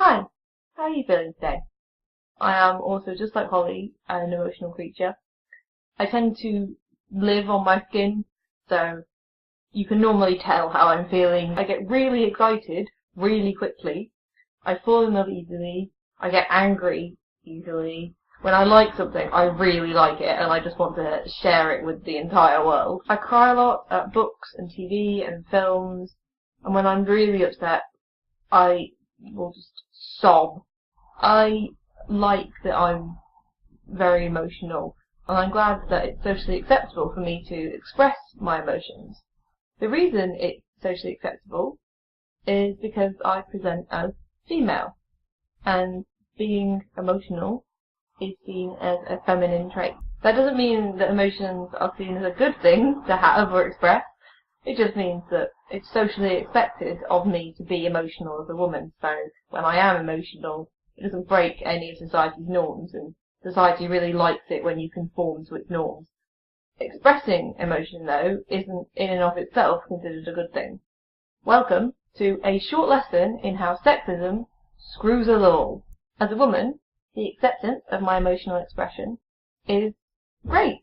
Hi, how are you feeling today? I am also, just like Holly, an emotional creature. I tend to live on my skin, so you can normally tell how I'm feeling. I get really excited really quickly. I fall in love easily. I get angry easily. When I like something, I really like it and I just want to share it with the entire world. I cry a lot at books and TV and films, and when I'm really upset, I will just sob. I like that I'm very emotional, and I'm glad that it's socially acceptable for me to express my emotions. The reason it's socially acceptable is because I present as female, and being emotional is seen as a feminine trait. That doesn't mean that emotions are seen as a good thing to have or express. It just means that it's socially expected of me to be emotional as a woman, so when I am emotional, it doesn't break any of society's norms, and society really likes it when you conform to its norms. Expressing emotion, though, isn't in and of itself considered a good thing. Welcome to a short lesson in how sexism screws us all. As a woman, the acceptance of my emotional expression is great.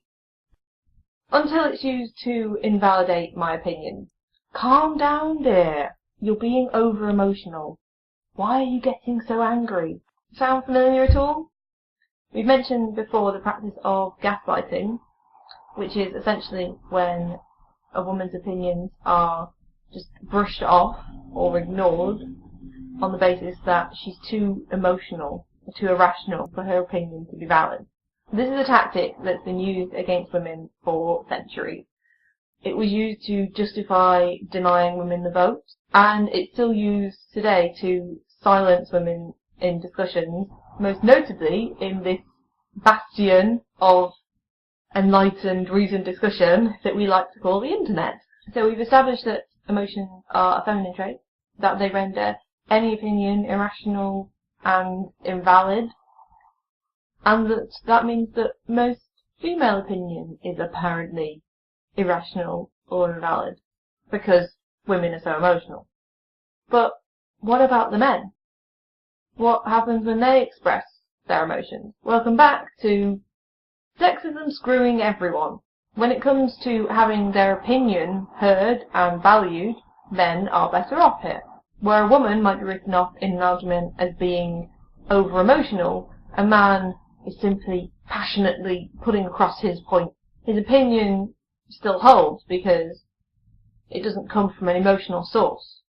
Until it's used to invalidate my opinions. Calm down, dear. You're being over-emotional. Why are you getting so angry? Sound familiar at all? We've mentioned before the practice of gaslighting, which is essentially when a woman's opinions are just brushed off or ignored on the basis that she's too emotional or too irrational for her opinion to be valid. This is a tactic that's been used against women for centuries. It was used to justify denying women the vote, and it's still used today to silence women in discussions, most notably in this bastion of enlightened, reasoned discussion that we like to call the internet. So we've established that emotions are a feminine trait, that they render any opinion irrational and invalid, and that means that most female opinion is apparently irrational or invalid, because women are so emotional. But what about the men? What happens when they express their emotions? Welcome back to sexism screwing everyone. When it comes to having their opinion heard and valued, men are better off here. Where a woman might be written off in an argument as being over-emotional, a man is simply passionately putting across his point. His opinion still holds because it doesn't come from an emotional source.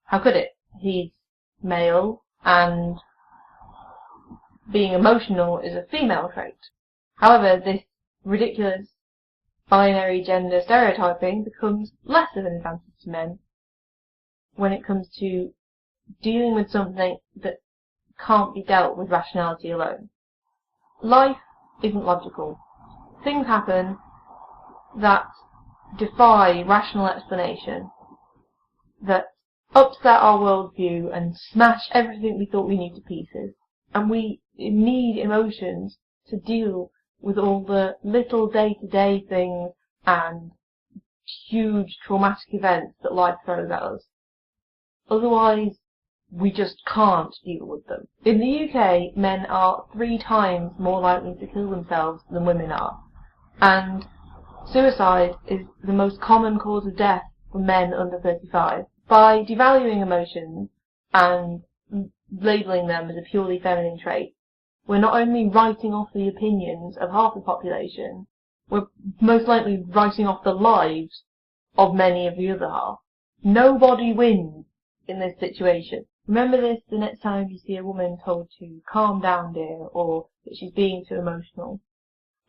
How could it? He's male, and being emotional is a female trait. However, this ridiculous binary gender stereotyping becomes less of an advantage to men when it comes to dealing with something that can't be dealt with rationality alone. Life isn't logical. Things happen that defy rational explanation, that upset our worldview and smash everything we thought we knew to pieces. And we need emotions to deal with all the little day-to-day things and huge traumatic events that life throws at us. Otherwise, we just can't deal with them. In the UK, men are 3 times more likely to kill themselves than women are. And suicide is the most common cause of death for men under 35. By devaluing emotions and labelling them as a purely feminine trait, we're not only writing off the opinions of half the population, we're most likely writing off the lives of many of the other half. Nobody wins in this situation. Remember this the next time you see a woman told to calm down, dear, or that she's being too emotional.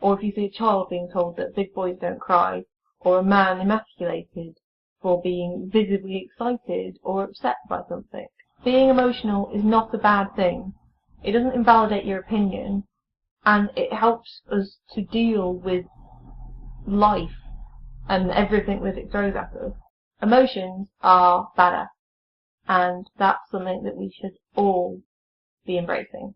Or if you see a child being told that big boys don't cry, or a man emasculated for being visibly excited or upset by something. Being emotional is not a bad thing. It doesn't invalidate your opinion, and it helps us to deal with life and everything that it throws at us. Emotions are badass, and that's something that we should all be embracing.